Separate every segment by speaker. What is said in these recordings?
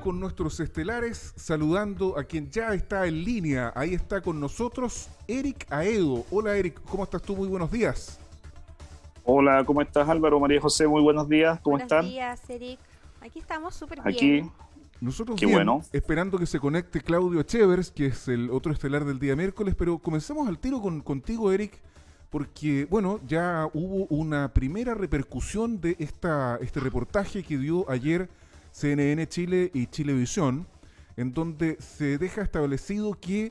Speaker 1: con nuestros estelares, saludando a quien ya está en línea. Ahí está con nosotros Eric Aedo. Hola Eric, ¿cómo estás tú? Muy buenos días.
Speaker 2: Hola, ¿cómo estás Álvaro? María José, muy buenos días, ¿cómo
Speaker 3: Buenos
Speaker 2: están?
Speaker 3: días, Eric. Aquí estamos súper
Speaker 2: Aquí,
Speaker 3: bien.
Speaker 1: Nosotros
Speaker 2: qué
Speaker 1: bien,
Speaker 2: bueno.
Speaker 1: esperando que se conecte Claudio Echevers, que es el otro estelar del día miércoles, pero comenzamos al tiro contigo, Eric, porque, bueno, ya hubo una primera repercusión de este reportaje que dio ayer CNN Chile y Chilevisión, en donde se deja establecido que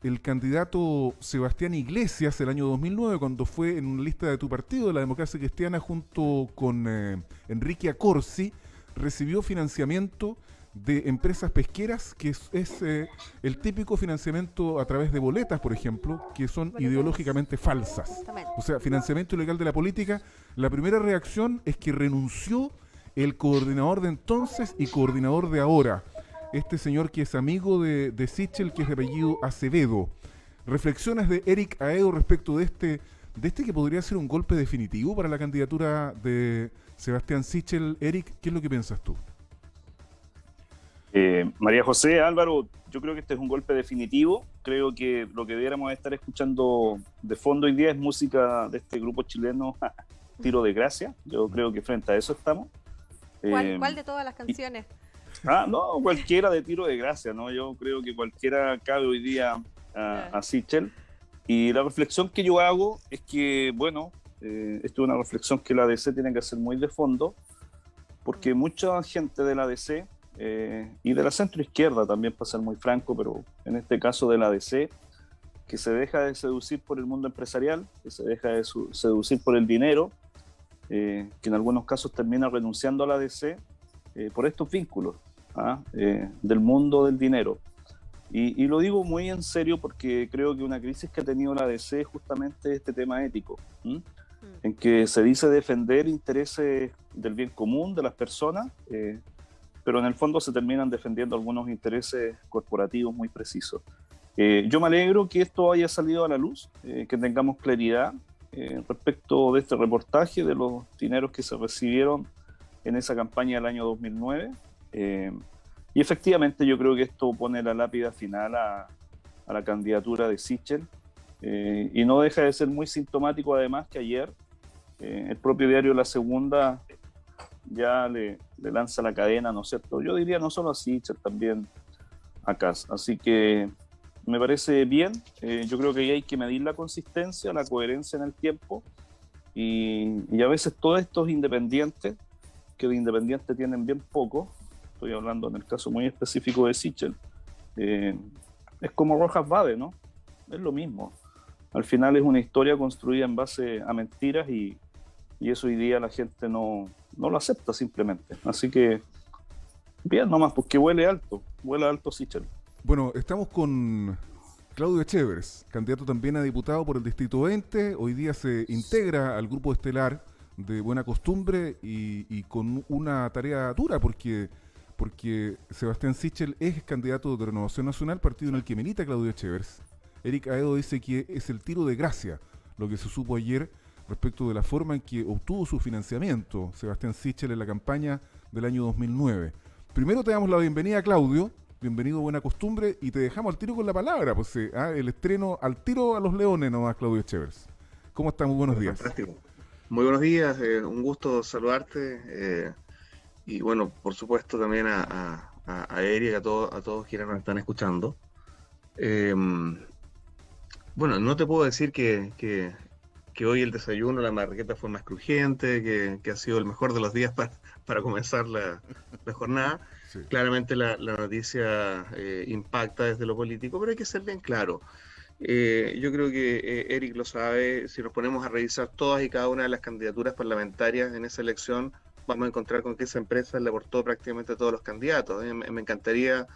Speaker 1: el candidato Sebastián Iglesias, el año 2009, cuando fue en una lista de tu partido, de la Democracia Cristiana, junto con Enrique Accorsi, recibió financiamiento de empresas pesqueras, que es el típico financiamiento a través de boletas, por ejemplo, que son
Speaker 3: Boletas.
Speaker 1: ideológicamente falsas.
Speaker 3: Exactamente.
Speaker 1: O sea, financiamiento ilegal de la política. La primera reacción es que renunció el coordinador de entonces y coordinador de ahora, este señor que es amigo de Sichel, que es de apellido Acevedo. Reflexiones de Eric Aedo respecto de este que podría ser un golpe definitivo para la candidatura de Sebastián Sichel. Eric, ¿qué es lo que piensas tú?
Speaker 2: María José, Álvaro, yo creo que este es un golpe definitivo. Creo que lo que deberíamos estar escuchando de fondo hoy día es música de este grupo chileno, Tiro de Gracia. Yo creo que frente a eso estamos.
Speaker 3: ¿Cuál de todas las canciones?
Speaker 2: No, cualquiera de Tiro de Gracia, ¿no? Yo creo que cualquiera cabe hoy día a Sichel. Y la reflexión que yo hago es que, bueno, esto es una reflexión que la ADC tiene que hacer muy de fondo, porque mucha gente de la ADC y de la centroizquierda también, para ser muy franco, pero en este caso de la ADC, que se deja de seducir por el mundo empresarial, que se deja de seducir por el dinero, que en algunos casos termina renunciando a la ADC por estos vínculos del mundo del dinero. Y lo digo muy en serio porque creo que una crisis que ha tenido la ADC es justamente este tema ético, en que se dice defender intereses del bien común de las personas, pero en el fondo se terminan defendiendo algunos intereses corporativos muy precisos. Yo me alegro que esto haya salido a la luz, que tengamos claridad respecto de este reportaje, de los dineros que se recibieron en esa campaña del año 2009. Y efectivamente yo creo que esto pone la lápida final a la candidatura de Sichel, y no deja de ser muy sintomático además que ayer el propio diario La Segunda ya le lanza la cadena, ¿no es cierto? Yo diría no solo a Sichel, también a Kast. Así que me parece bien. Yo creo que ahí hay que medir la consistencia, la coherencia en el tiempo, y a veces todos estos independientes, que de independientes tienen bien poco, estoy hablando en el caso muy específico de Sichel, es como Rojas Vade, ¿no? Es lo mismo. Al final es una historia construida en base a mentiras, y eso hoy día la gente no lo acepta simplemente. Así que bien nomás, porque vuela alto Sichel.
Speaker 1: Bueno, estamos con Claudio Echevers, candidato también a diputado por el Distrito 20. Hoy día se integra al grupo estelar de Buena Costumbre y con una tarea dura porque Sebastián Sichel es candidato de Renovación Nacional, partido en el que milita Claudio Echevers. Eric Aedo dice que es el tiro de gracia lo que se supo ayer respecto de la forma en que obtuvo su financiamiento Sebastián Sichel en la campaña del año 2009. Primero te damos la bienvenida, Claudio. Bienvenido a Buena Costumbre, y te dejamos al tiro con la palabra, pues el estreno al tiro a los leones nomás, Claudio Echevers. ¿Cómo estás? Muy buenos días.
Speaker 4: Fantástico. Muy buenos días, un gusto saludarte, y bueno, por supuesto también a Eric, a todos quienes nos están escuchando. Bueno, no te puedo decir que hoy el desayuno, la marraqueta fue más crujiente, que ha sido el mejor de los días para comenzar la jornada. Sí. Claramente la noticia impacta desde lo político, pero hay que ser bien claro. Yo creo que Eric lo sabe. Si nos ponemos a revisar todas y cada una de las candidaturas parlamentarias en esa elección, vamos a encontrar con que esa empresa le aportó prácticamente a todos los candidatos. Me encantaría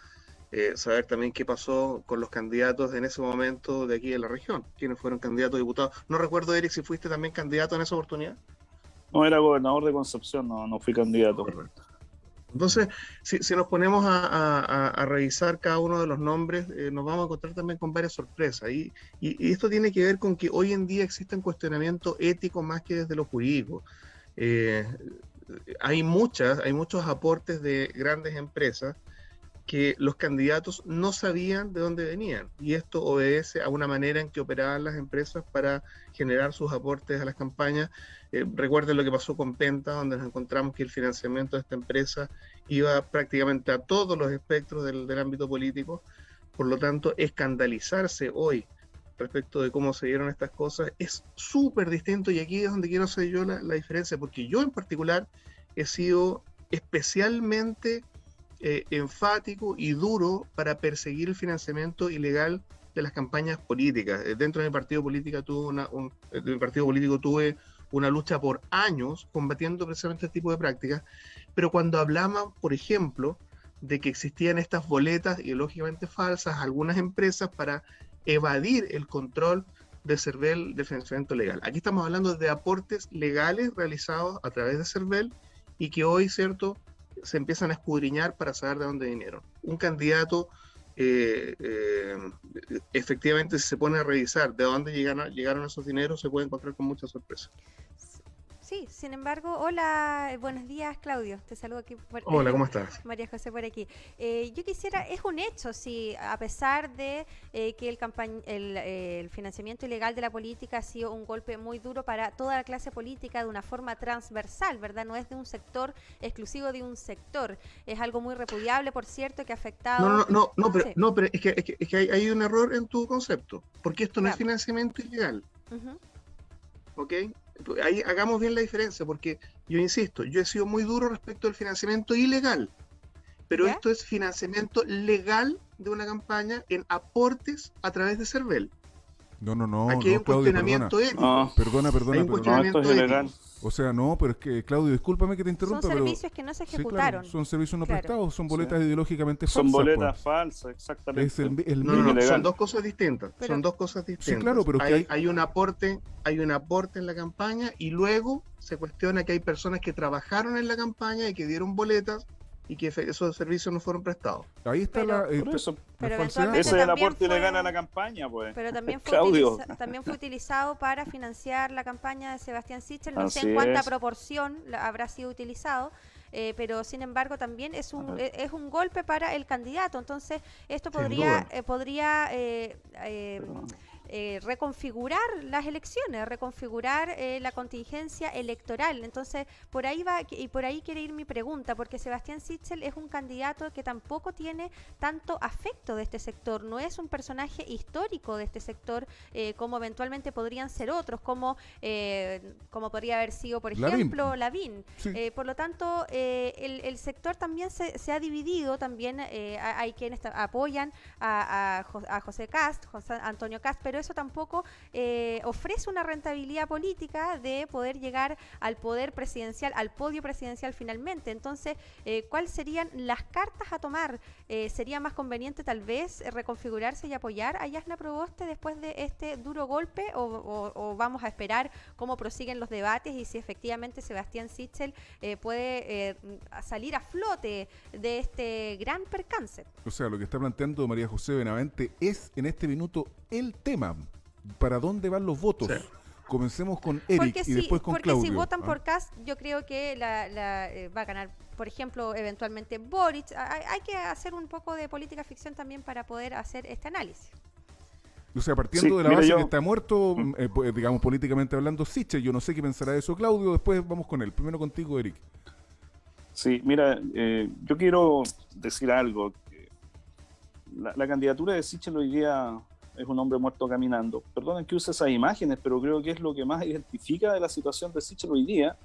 Speaker 4: saber también qué pasó con los candidatos en ese momento de aquí de la región, quiénes fueron candidatos a diputados. No recuerdo, Eric, si fuiste también candidato en esa oportunidad.
Speaker 2: No, era gobernador de Concepción, no fui candidato.
Speaker 4: Correcto. Entonces, si nos ponemos a revisar cada uno de los nombres, nos vamos a encontrar también con varias sorpresas. Y esto tiene que ver con que hoy en día existe un cuestionamiento ético más que desde lo jurídico. Hay muchos aportes de grandes empresas que los candidatos no sabían de dónde venían, y esto obedece a una manera en que operaban las empresas para generar sus aportes a las campañas. Recuerden lo que pasó con Penta, donde nos encontramos que el financiamiento de esta empresa iba prácticamente a todos los espectros del ámbito político. Por lo tanto, escandalizarse hoy respecto de cómo se dieron estas cosas es súper distinto, y aquí es donde quiero hacer yo la diferencia, porque yo en particular he sido especialmente enfático y duro para perseguir el financiamiento ilegal de las campañas políticas. Dentro de mi partido político tuve una lucha por años combatiendo precisamente este tipo de prácticas, pero cuando hablamos, por ejemplo, de que existían estas boletas ideológicamente falsas, algunas empresas para evadir el control de CERVEL de financiamiento legal. Aquí estamos hablando de aportes legales realizados a través de CERVEL y que hoy, ¿cierto?, se empiezan a escudriñar para saber de dónde vinieron. Un candidato, efectivamente, si se pone a revisar de dónde llegaron esos dineros, se puede encontrar con muchas sorpresas.
Speaker 3: Sí, sin embargo, hola, buenos días, Claudio, te saludo aquí.
Speaker 4: Hola, ¿cómo estás?
Speaker 3: María José por aquí. Yo quisiera, es un hecho, sí, a pesar de que el financiamiento ilegal de la política ha sido un golpe muy duro para toda la clase política de una forma transversal, ¿verdad? No es de un sector exclusivo de un sector, es algo muy repudiable, por cierto, que ha afectado...
Speaker 4: Pero es que hay un error en tu concepto, porque esto no es financiamiento ilegal, ¿ok? Ahí hagamos bien la diferencia, porque yo insisto, yo he sido muy duro respecto al financiamiento ilegal, pero esto es financiamiento legal de una campaña en aportes a través de CERVEL.
Speaker 1: No.
Speaker 4: Aquí hay un cuestionamiento ético.
Speaker 1: Perdona.
Speaker 2: Esto es ilegal.
Speaker 1: O sea, no, pero es que, Claudio, discúlpame que te interrumpa,
Speaker 3: son servicios que no se ejecutaron.
Speaker 1: Sí, claro, son servicios no prestados, son boletas ideológicamente falsas.
Speaker 2: Son boletas falsas, exactamente.
Speaker 4: Son dos cosas distintas.
Speaker 1: Sí, claro, pero
Speaker 4: hay un aporte en la campaña, y luego se cuestiona que hay personas que trabajaron en la campaña y que dieron boletas y que esos servicios no fueron prestados.
Speaker 1: Ahí está
Speaker 3: pero
Speaker 2: ese es el aporte ilegal a la campaña, pues.
Speaker 3: Pero también fue utilizado para financiar la campaña de Sebastián Sichel. No sé en cuánta proporción habrá sido utilizado, pero sin embargo también es un golpe para el candidato. Entonces esto podría reconfigurar las elecciones, reconfigurar la contingencia electoral. Entonces, por ahí va, y por ahí quiere ir mi pregunta, porque Sebastián Sichel es un candidato que tampoco tiene tanto afecto de este sector, no es un personaje histórico de este sector, como eventualmente podrían ser otros, como podría haber sido, por ejemplo, Lavín. Sí. Por lo tanto, el sector también se ha dividido, también hay quienes apoyan a José Antonio Kast, pero eso tampoco ofrece una rentabilidad política de poder llegar al poder presidencial, al podio presidencial finalmente. Entonces, ¿cuáles serían las cartas a tomar? ¿Sería más conveniente tal vez reconfigurarse y apoyar a Jasna Proboste después de este duro golpe, o vamos a esperar cómo prosiguen los debates y si efectivamente Sebastián Sichel puede salir a flote de este gran percance?
Speaker 1: O sea, lo que está planteando María José Benavente es en este minuto el tema. ¿Para dónde van los votos? Sí. Comencemos con Eric y después con Claudio.
Speaker 3: Porque si votan por Kast, yo creo que va a ganar, por ejemplo, eventualmente Boric. Hay que hacer un poco de política ficción también para poder hacer este análisis.
Speaker 1: O sea, partiendo de la base que está muerto, digamos, políticamente hablando, Sichel, yo no sé qué pensará de eso Claudio, después vamos con él. Primero contigo, Eric.
Speaker 2: Sí, mira, yo quiero decir algo. La candidatura de Sichel hoy día es un hombre muerto caminando. Perdonen que use esas imágenes, pero creo que es lo que más identifica de la situación de Sichel hoy día.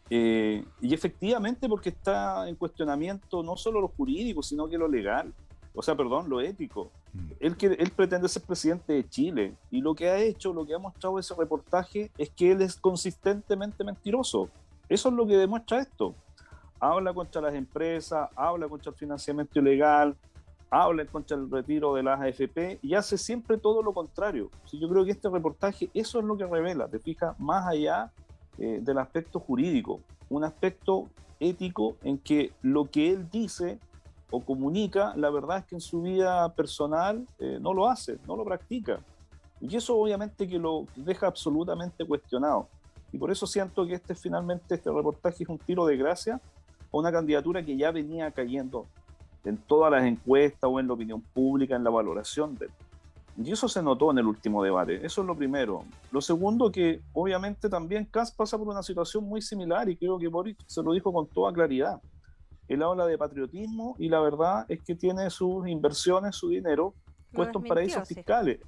Speaker 2: Y efectivamente porque está en cuestionamiento no solo lo jurídico, sino que lo legal. O sea, perdón, lo ético. Él pretende ser presidente de Chile, y lo que ha mostrado ese reportaje es que él es consistentemente mentiroso. Eso es lo que demuestra esto. Habla contra las empresas, habla contra el financiamiento ilegal, habla contra el retiro de las AFP y hace siempre todo lo contrario. Yo creo que este reportaje, eso es lo que revela, te fijas, más allá del aspecto jurídico, un aspecto ético en que lo que él dice o comunica, la verdad es que en su vida personal no lo hace, no lo practica. Y eso obviamente que lo deja absolutamente cuestionado. Y por eso siento que este reportaje es un tiro de gracia a una candidatura que ya venía cayendo en todas las encuestas o en la opinión pública, en la valoración de él. Y eso se notó en el último debate, eso es lo primero. Lo segundo, que obviamente también Kast pasa por una situación muy similar, y creo que Boric se lo dijo con toda claridad. Él habla de patriotismo y la verdad es que tiene sus inversiones, su dinero puesto en paraísos fiscales.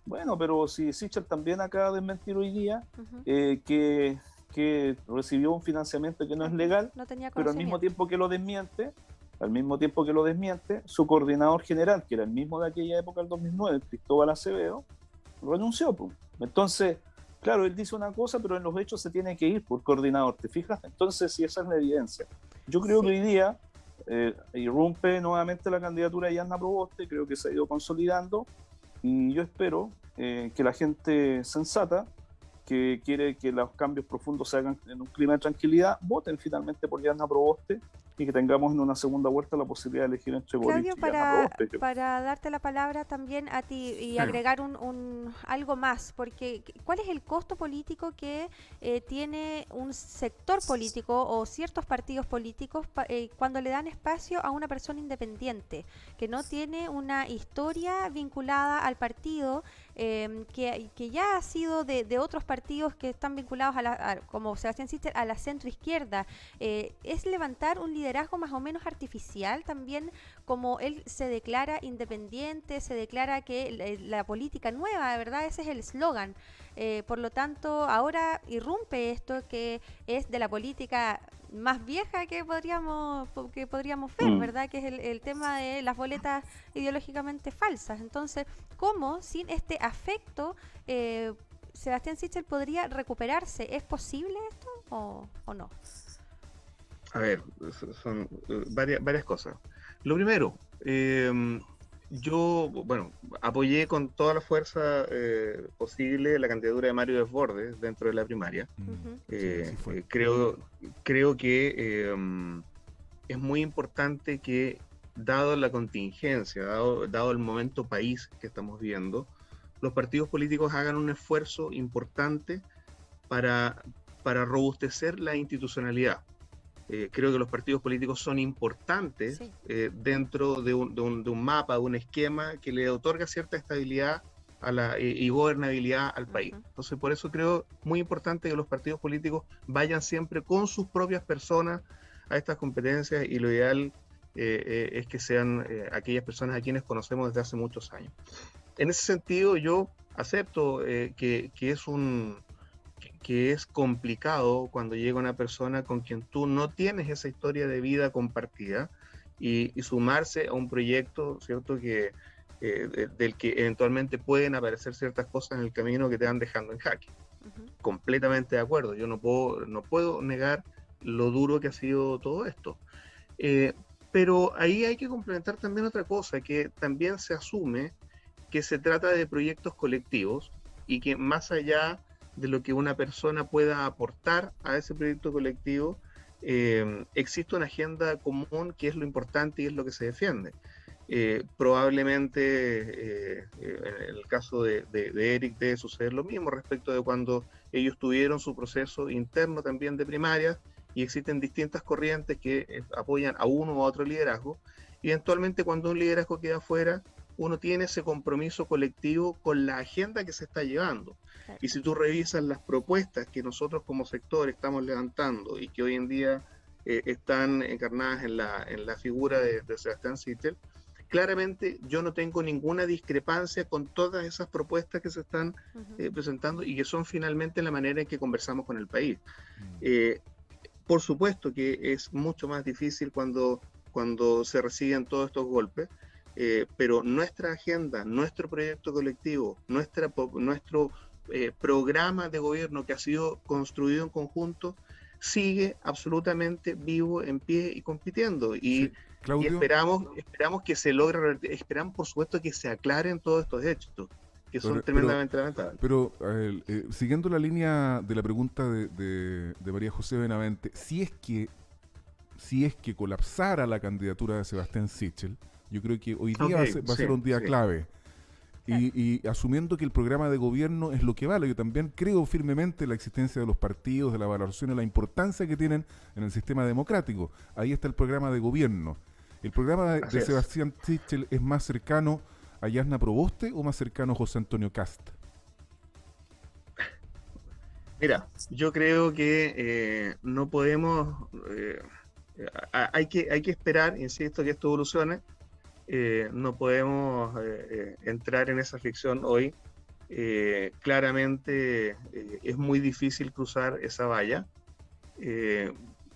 Speaker 2: Bueno, pero si Sichel también acaba de desmentir hoy día que recibió un financiamiento que no es legal, pero al mismo tiempo que lo desmiente, su coordinador general, que era el mismo de aquella época, el 2009, Cristóbal Acevedo, renunció. Entonces, claro, él dice una cosa, pero en los hechos se tiene que ir por coordinador, ¿te fijas? Entonces, sí, esa es la evidencia. Yo creo que hoy día irrumpe nuevamente la candidatura de Yanna Proboste, creo que se ha ido consolidando, y yo espero que la gente sensata, que quiere que los cambios profundos se hagan en un clima de tranquilidad, voten finalmente por Yanna Proboste, y que tengamos en una segunda vuelta la posibilidad de elegir entre Boric y Yanna Proboste.
Speaker 3: Para darte la palabra también a ti y agregar algo más, porque ¿cuál es el costo político que tiene un sector político o ciertos partidos políticos cuando le dan espacio a una persona independiente, que no tiene una historia vinculada al partido, que ya ha sido de otros partidos que están vinculados como Sebastián Sichel, a la centroizquierda? Es levantar un liderazgo más o menos artificial también, como él se declara independiente, se declara que la política nueva, ¿verdad? Ese es el eslogan. Por lo tanto, ahora irrumpe esto que es de la política más vieja que podríamos ver, ¿verdad? Que es el tema de las boletas ideológicamente falsas. Entonces, ¿cómo sin este afecto Sebastián Sichel podría recuperarse? ¿Es posible esto o no?
Speaker 4: A ver, son varias cosas. Lo primero, yo, apoyé con toda la fuerza posible la candidatura de Mario Desbordes dentro de la primaria. Creo que es muy importante que, dado la contingencia, dado el momento país que estamos viendo, los partidos políticos hagan un esfuerzo importante para robustecer la institucionalidad. Creo que los partidos políticos son importantes dentro de un mapa, de un esquema que le otorga cierta estabilidad y gobernabilidad al país. Entonces, por eso creo muy importante que los partidos políticos vayan siempre con sus propias personas a estas competencias, y lo ideal es que sean aquellas personas a quienes conocemos desde hace muchos años. En ese sentido, yo acepto que es complicado cuando llega una persona con quien tú no tienes esa historia de vida compartida y sumarse a un proyecto, ¿cierto?, del que eventualmente pueden aparecer ciertas cosas en el camino que te van dejando en jaque. Completamente de acuerdo. Yo no puedo negar lo duro que ha sido todo esto. Pero ahí hay que complementar también otra cosa, que también se asume que se trata de proyectos colectivos y que más allá de lo que una persona pueda aportar a ese proyecto colectivo, existe una agenda común que es lo importante y es lo que se defiende. Probablemente en el caso de Eric debe suceder lo mismo respecto de cuando ellos tuvieron su proceso interno también de primarias, y existen distintas corrientes que apoyan a uno u otro liderazgo, y eventualmente cuando un liderazgo queda fuera, uno tiene ese compromiso colectivo con la agenda que se está llevando. Y si tú revisas las propuestas que nosotros como sector estamos levantando y que hoy en día están encarnadas en la figura de Sebastián Sichel, claramente yo no tengo ninguna discrepancia con todas esas propuestas que se están presentando y que son finalmente la manera en que conversamos con el país. Por supuesto que es mucho más difícil cuando se reciben todos estos golpes, pero nuestra agenda, nuestro proyecto colectivo, nuestro programa de gobierno que ha sido construido en conjunto sigue absolutamente vivo, en pie y compitiendo. Y esperamos que se logre, esperamos por supuesto que se aclaren todos estos hechos, que son tremendamente lamentables.
Speaker 1: Pero siguiendo la línea de la pregunta de María José Benavente, si es que colapsara la candidatura de Sebastián Sichel, yo creo que hoy día va a ser un día clave. Y asumiendo que el programa de gobierno es lo que vale, yo también creo firmemente en la existencia de los partidos, de la valoración y la importancia que tienen en el sistema democrático. Ahí está el programa de gobierno. ¿El programa de
Speaker 4: Así es.
Speaker 1: Sebastián Sichel es más cercano a Yasna Proboste o más cercano a José Antonio Cast?
Speaker 4: Mira, yo creo que no podemos, hay que esperar, insisto, que esto evolucione. No podemos entrar en esa ficción hoy. Claramente es muy difícil cruzar esa valla.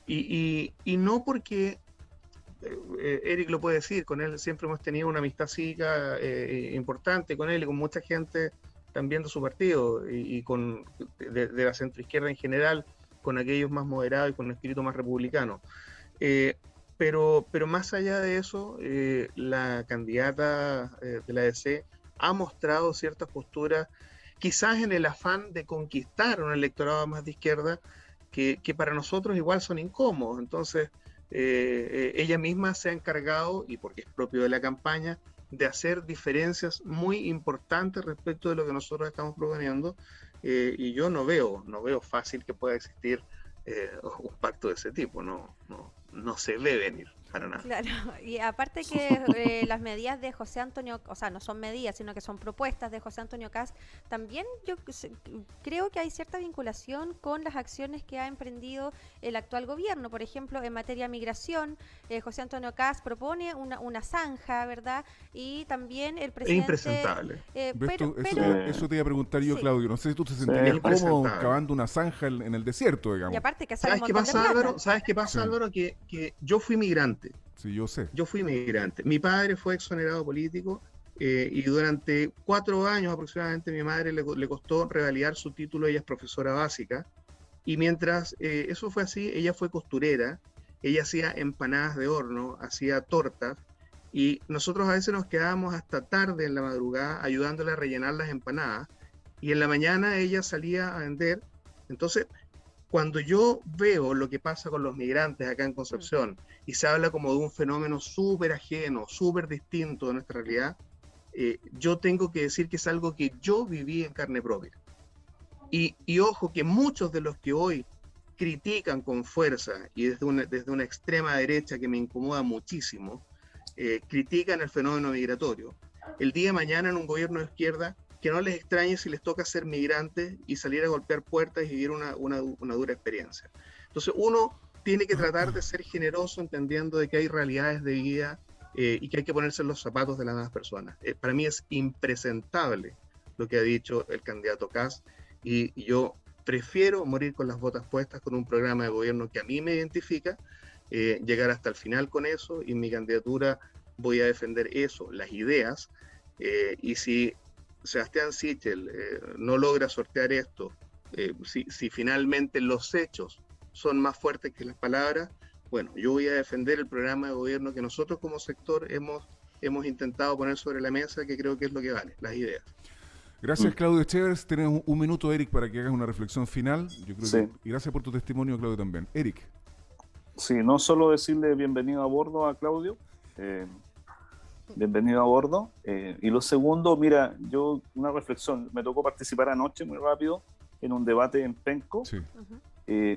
Speaker 4: Y no porque, Eric lo puede decir, con él siempre hemos tenido una amistad cívica importante con él y con mucha gente también de su partido y de la centroizquierda en general, con aquellos más moderados y con un espíritu más republicano. Pero más allá de eso, la candidata de la DC ha mostrado ciertas posturas, quizás en el afán de conquistar un electorado más de izquierda, que para nosotros igual son incómodos. Entonces, ella misma se ha encargado, y porque es propio de la campaña, de hacer diferencias muy importantes respecto de lo que nosotros estamos proponiendo, y yo no veo fácil que pueda existir un pacto de ese tipo. No se ve venir para nada.
Speaker 3: Claro, y aparte que las medidas de José Antonio, o sea, no son medidas, sino que son propuestas de José Antonio Cast, también creo que hay cierta vinculación con las acciones que ha emprendido el actual gobierno. Por ejemplo, en materia de migración, José Antonio Cast propone una zanja, ¿verdad? Y también el presidente...
Speaker 4: Es impresentable.
Speaker 1: Eso te iba a preguntar yo,
Speaker 3: sí.
Speaker 1: Claudio. No sé si tú te sentirías cómodo cavando una zanja en el desierto, digamos.
Speaker 3: Y aparte que
Speaker 4: ¿Sabes qué pasa, Álvaro? ¿Sabes qué pasa, Álvaro? Que yo fui migrante.
Speaker 1: Sí, yo sé.
Speaker 4: Yo fui migrante. Mi padre fue exonerado político y durante 4 años aproximadamente mi madre le costó revalidar su título. Ella es profesora básica y mientras eso fue así, ella fue costurera, ella hacía empanadas de horno, hacía tortas y nosotros a veces nos quedábamos hasta tarde en la madrugada ayudándole a rellenar las empanadas y en la mañana ella salía a vender. Entonces, cuando yo veo lo que pasa con los migrantes acá en Concepción y se habla como de un fenómeno súper ajeno, súper distinto de nuestra realidad, yo tengo que decir que es algo que yo viví en carne propia. Y ojo que muchos de los que hoy critican con fuerza y desde una extrema derecha que me incomoda muchísimo, critican el fenómeno migratorio. El día de mañana en un gobierno de izquierda, que no les extrañe si les toca ser migrantes y salir a golpear puertas y vivir una dura experiencia. Entonces uno tiene que tratar de ser generoso entendiendo de que hay realidades de vida y que hay que ponerse en los zapatos de las demás personas. Para mí es impresentable lo que ha dicho el candidato Cast y yo prefiero morir con las botas puestas con un programa de gobierno que a mí me identifica, llegar hasta el final con eso y en mi candidatura voy a defender eso, las ideas, y si Sebastián Sichel no logra sortear esto, si finalmente los hechos son más fuertes que las palabras, bueno, yo voy a defender el programa de gobierno que nosotros como sector hemos intentado poner sobre la mesa, que creo que es lo que vale, las ideas.
Speaker 1: Gracias, Claudio Echevers. Tienes un minuto, Eric, para que hagas una reflexión final. Yo creo y gracias por tu testimonio, Claudio, también. Eric.
Speaker 2: Sí, no solo decirle bienvenido a bordo a Claudio, bienvenido a bordo. Y lo segundo, mira, yo una reflexión, me tocó participar anoche muy rápido en un debate en Penco.
Speaker 1: Sí.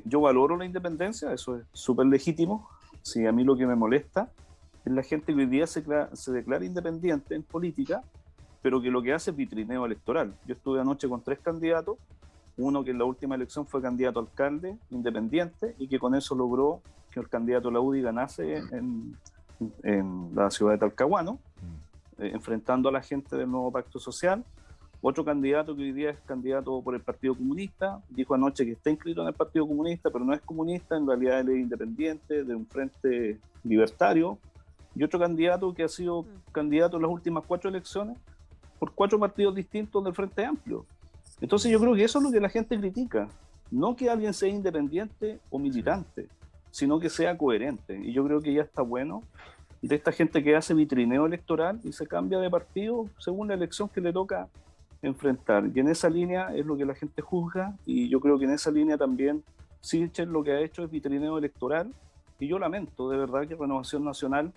Speaker 2: Yo valoro la independencia, eso es súper legítimo. Sí, a mí lo que me molesta es la gente que hoy día se declara independiente en política, pero que lo que hace es vitrineo electoral. Yo estuve anoche con 3 candidatos, uno que en la última elección fue candidato a alcalde independiente y que con eso logró que el candidato de la UDI ganase en la ciudad de Talcahuano, enfrentando a la gente del nuevo pacto social. Otro candidato que hoy día es candidato por el Partido Comunista, dijo anoche que está inscrito en el Partido Comunista, pero no es comunista, en realidad él es independiente, de un frente libertario. Y otro candidato que ha sido candidato en las últimas 4 elecciones por 4 partidos distintos del Frente Amplio. Entonces yo creo que eso es lo que la gente critica, no que alguien sea independiente o militante, sino que sea coherente. Y yo creo que ya está bueno de esta gente que hace vitrineo electoral y se cambia de partido según la elección que le toca enfrentar. Y en esa línea es lo que la gente juzga, y yo creo que en esa línea también Sichel lo que ha hecho es vitrineo electoral, y yo lamento de verdad que Renovación Nacional,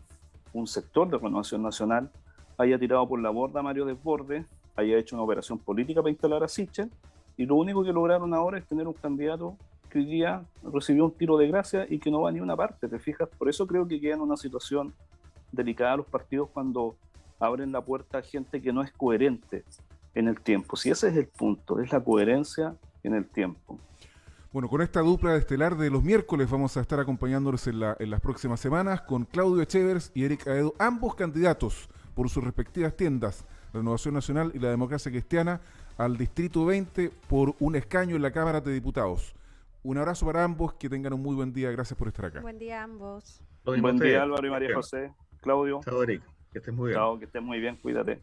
Speaker 2: un sector de Renovación Nacional, haya tirado por la borda a Mario Desbordes, haya hecho una operación política para instalar a Sichel, y lo único que lograron ahora es tener un candidato que hoy día recibió un tiro de gracia y que no va a ni una parte, ¿te fijas? Por eso creo que queda en una situación delicada los partidos cuando abren la puerta a gente que no es coherente en el tiempo. Si ese es el punto, es la coherencia en el tiempo.
Speaker 1: Bueno, con esta dupla estelar de los miércoles vamos a estar acompañándoles en las próximas semanas con Claudio Echevers y Eric Aedo, ambos candidatos por sus respectivas tiendas, Renovación Nacional y la Democracia Cristiana, al Distrito 20 por un escaño en la Cámara de Diputados. Un abrazo para ambos, que tengan un muy buen día, gracias por estar acá.
Speaker 3: Buen día a ambos.
Speaker 2: Buen día, Álvaro y María José. Claudio.
Speaker 4: Chao, Eric, que estés muy bien.
Speaker 2: Chao, que estés muy bien, cuídate.